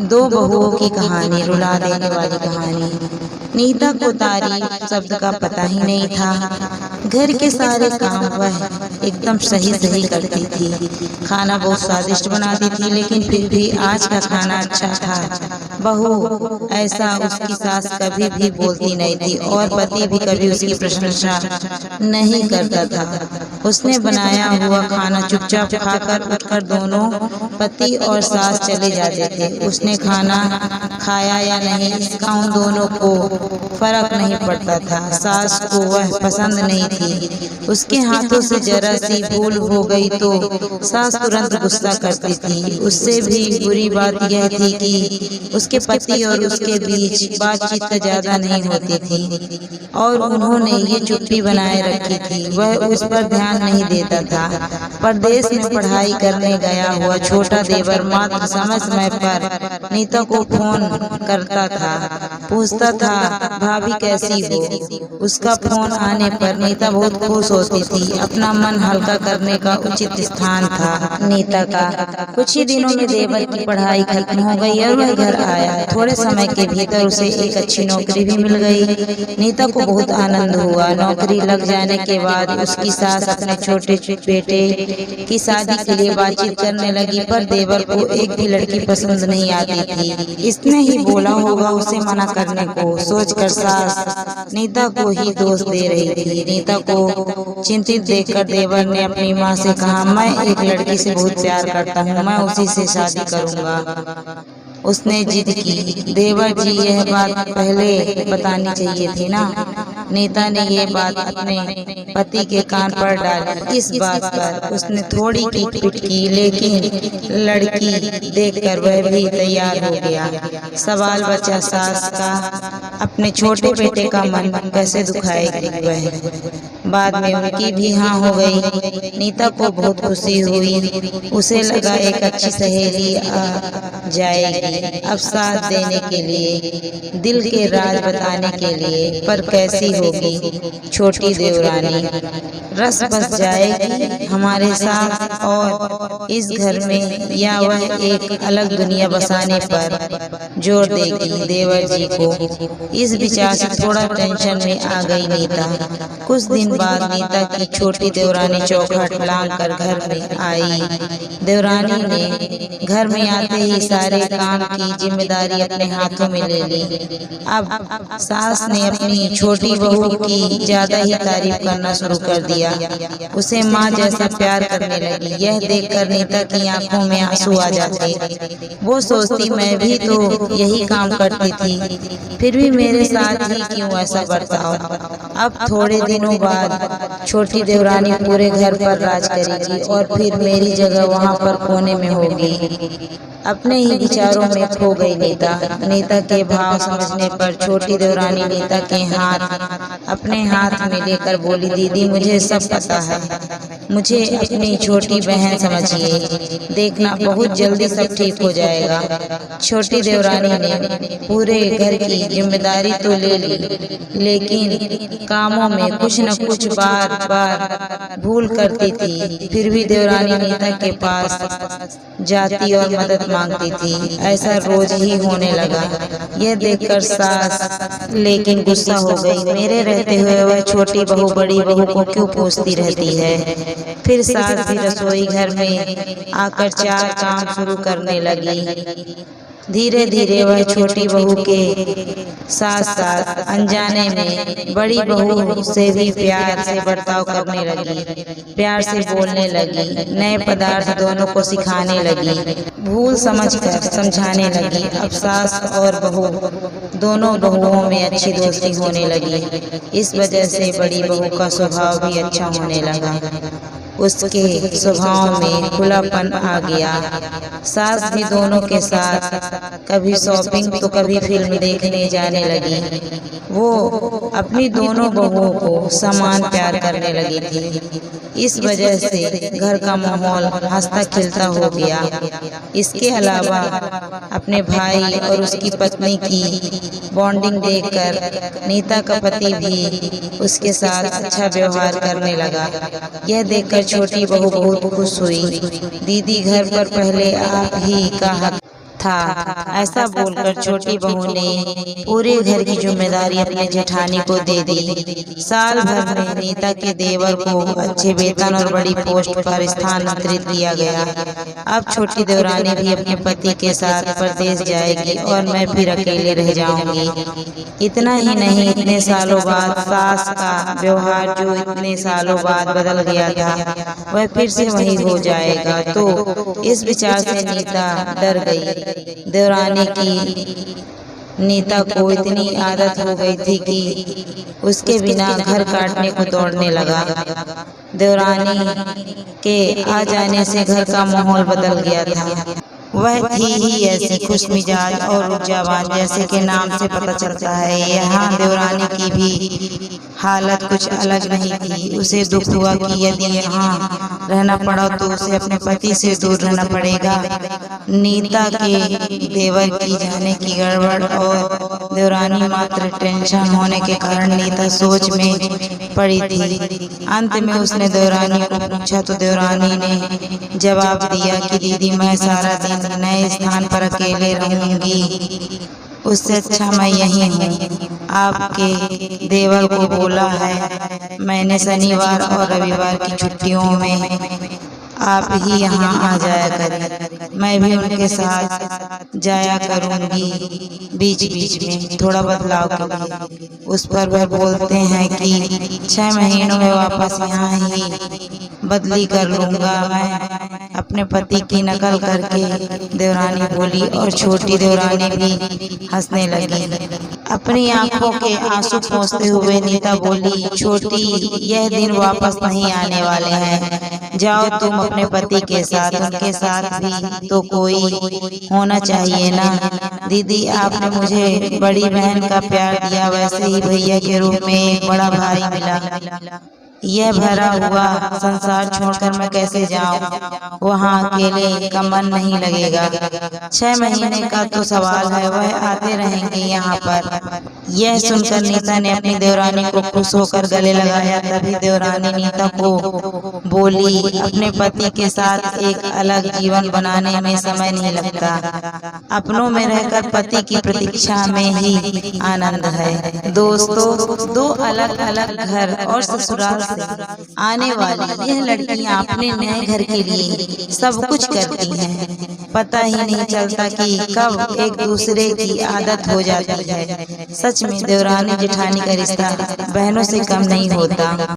दो बहुओं की कहानी, रुला देने वाली कहानी। नीता को तारीफ शब्द का पता ही नहीं था। घर के सारे काम वह एकदम सही सही करती थी। खाना बहुत स्वादिष्ट बनाती थी, लेकिन फिर भी आज का खाना अच्छा था। बहू ऐसा उसकी सास कभी भी बोलती नहीं थी और पति भी कभी उसकी प्रशंसा नहीं करता था। उसने बनाया हुआ खाना चुपचाप खाकर उठकर दोनों पति और सास चले जाते थे। उसने खाना खाया या नहीं इसका उन दोनों को फर्क नहीं पड़ता था। सास को वह पसंद नहीं थी। उसके हाथों से जरा सी भूल हो गई तो सास तुरंत गुस्सा करती थी। उससे भी बुरी बात यह थी कि उसके पति और उसके बीच बातचीत ज्यादा नहीं होती थी और उन्होंने ये चुप्पी बनाए रखी थी। वह उस पर ध्यान नहीं देता था। परदेश में पढ़ाई करने गया हुआ छोटा देवर मात्र समय समय पर नीता को फोन करता था, पूछता था भाभी कैसी हो। उसका फोन आने पर नीता बहुत खुश होती थी। अपना मन हल्का करने का उचित स्थान था नीता का। कुछ ही दिनों में देवर की पढ़ाई खत्म हो गई और वह घर आया। थोड़े समय के भीतर उसे एक अच्छी नौकरी भी मिल गई। नीता को बहुत आनंद हुआ। नौकरी लग जाने के बाद उसकी सास अपने छोटे बेटे की शादी के लिए बातचीत करने लगी, पर देवर को एक भी लड़की पसंद नहीं आती थी। इसने ही बोला होगा उसे मना करने को, सोचकर सास नीता को ही दोष दे रही थी। नीता को चिंतित देखकर देवर ने अपनी माँ से कहा, मैं एक लड़की से बहुत प्यार करता हूँ, मैं उसी से शादी करूँगा। उसने जिद की। देवर जी यह बात पहले बतानी चाहिए थी ना। नीता ने ये बात अपने पति के कान पर डाली। इस बात पर उसने थोड़ी खींच की, लेकिन लड़की देखकर वह भी तैयार हो गया। सवाल बचा सास का, अपने छोटे बेटे का मन कैसे दुखाएगी वह। बाद में उनकी भी हाँ हो गई। नीता को बहुत खुशी हुई। उसे लगा एक अच्छी सहेली आ जाएगी अब साथ देने के लिए, दिल के राज बताने के लिए। पर कैसी होगी छोटी देवरानी, रस बस जाएगी हमारे साथ और इस घर में, या वह एक अलग दुनिया बसाने पर जोर देगी देवर जी को। इस विचार से थोड़ा टेंशन में आ गई नीता। कुछ दिन बाद नीता की छोटी देवरानी चौखट लांग कर घर में आई। देवरानी ने घर में आते ही सारे काम की जिम्मेदारी अपने हाथों में ले ली। अब सास ने अपनी छोटी बहू की ज्यादा ही तारीफ करना शुरू कर दिया। उसे माँ जैसा प्यार करने लगी। यह देखकर नीता की आंखों में आंसू आ जाते। वो सोचती मैं भी तो यही काम करती थी, फिर भी मेरे साथ ही क्यों ऐसा बर्ताव। अब थोड़े दिनों बाद छोटी देवरानी पूरे घर पर राज करेगी और फिर मेरी जगह वहाँ पर कोने में होगी। अपने ही विचारों में खो गई नीता के भाव समझने पर छोटी देवरानी नीता के हाथ अपने हाथ में लेकर बोली, दीदी मुझे सब पता है, मुझे अपनी छोटी बहन समझिए, देखना बहुत जल्दी सब ठीक हो जाएगा। छोटी देवरानी ने पूरे घर की जिम्मेदारी तो ले ली, लेकिन कामों में कुछ न कुछ बार बार भूल करती थी। फिर भी देवरानी नीता के पास जाती और मदद मांगती थी। ऐसा रोज ही होने लगा। यह देखकर सास लेकिन गुस्सा हो गई। मेरे रहते हुए वह छोटी बहू बड़ी बहू को क्यों पूछती रहती है। फिर सास भी रसोई घर में आकर चार काम शुरू करने लगी। धीरे धीरे वह छोटी बहू के साथ साथ अनजाने में बड़ी बहू से भी प्यार से बर्ताव करने लगी, प्यार से बोलने लगी, नए पदार्थ दोनों को सिखाने लगी, भूल समझकर समझाने लगी। अब सास और बहू दोनों बहुओं में अच्छी दोस्ती होने लगी। इस वजह से बड़ी बहू का स्वभाव भी अच्छा होने लगा। उसके स्वभाव में खुलापन आ गया। सास भी दोनों के साथ कभी शॉपिंग तो कभी फिल्म देखने जाने लगी। वो अपनी दोनों बहुओं को समान प्यार करने लगी थी। इस वजह से घर का माहौल हंसता खिलता हो गया। इसके अलावा अपने भाई और उसकी पत्नी की बॉन्डिंग देखकर नीता का पति भी उसके साथ अच्छा व्यवहार करने लगा। यह देखकर छोटी बहू बहुत खुश हुई। दीदी घर पर पहले आप ही का हक था। ऐसा बोलकर छोटी बहू ने पूरे घर की जिम्मेदारी अपने जेठानी को दे दी। साल भर में नीता के देवर को अच्छे वेतन और बड़ी पोस्ट पर स्थानांतरित किया गया। अब छोटी देवरानी भी अपने पति के साथ परदेश जाएगी और मैं फिर अकेले रह जाऊंगी। इतना ही नहीं, इतने सालों बाद सास का व्यवहार जो इतने सालों बाद बदल गया था वह फिर से वही हो जाएगा। तो इस विचार से नीता डर गई। देवरानी की नीता को इतनी आदत हो गई थी कि उसके बिना घर काटने को दौड़ने लगा। देवरानी के आ जाने से घर का माहौल बदल गया था। वह थी ही ऐसी खुशमिजाज और ऊर्जावान, जैसे के नाम से पता चलता है। यहाँ देवरानी की भी हालत कुछ अलग नहीं थी। उसे दुख हुआ कि यदि यहाँ रहना पड़ा तो उसे अपने पति से दूर रहना पड़ेगा। नीता के देवर की जाने की गड़बड़ और देवरानी मात्र टेंशन होने के कारण नीता सोच में पड़ी थी। अंत में उसने देवरानी को पूछा तो देवरानी ने जवाब दिया कि दीदी, मैं सारा दिन नए स्थान पर अकेले रहूंगी, उससे अच्छा मैं यहीं हूँ। आपके देवर को बोला है मैंने शनिवार और रविवार की छुट्टियों में आप ही यहाँ आ जाया करें, मैं भी उनके साथ जाया करूँगी बीच बीच में थोड़ा बदलाव के लिए। उस पर वह बोलते हैं कि 6 महीनों में वापस यहाँ ही बदली कर लूँगा मैं, अपने पति की नकल करके देवरानी बोली और छोटी देवरानी भी हंसने लगी। अपनी आंखों के आंसू पोंछते हुए नीता बोली, छोटी, यह दिन वापस नहीं आने वाले हैं, जाओ तुम अपने पति के साथ, उनके साथ भी तो कोई होना चाहिए ना। दीदी, आपने मुझे बड़ी बहन का प्यार दिया, वैसे ही भैया के रूप में एक बड़ा भाई मिला। यह भरा हुआ संसार छोड़कर मैं कैसे जाऊं? वहाँ अकेले का मन नहीं लगेगा। 6 महीने का तो सवाल है, वह आते रहेंगे यहाँ पर। यह सुनकर नीता ने अपनी देवरानी को खुश होकर गले लगाया। तभी देवरानी नीता को बोली, अपने पति के साथ एक अलग जीवन बनाने में समय नहीं लगता, अपनों में रहकर पति की प्रतीक्षा में ही आनंद है। दोस्तों, 2 अलग अलग घर और ससुराल से आने वाली यह लड़कियां अपने नए घर के लिए सब कुछ करती हैं, पता ही नहीं चलता कि कब एक दूसरे की आदत हो जाती है। सच में देवरानी जेठानी का रिश्ता बहनों से कम नहीं होता।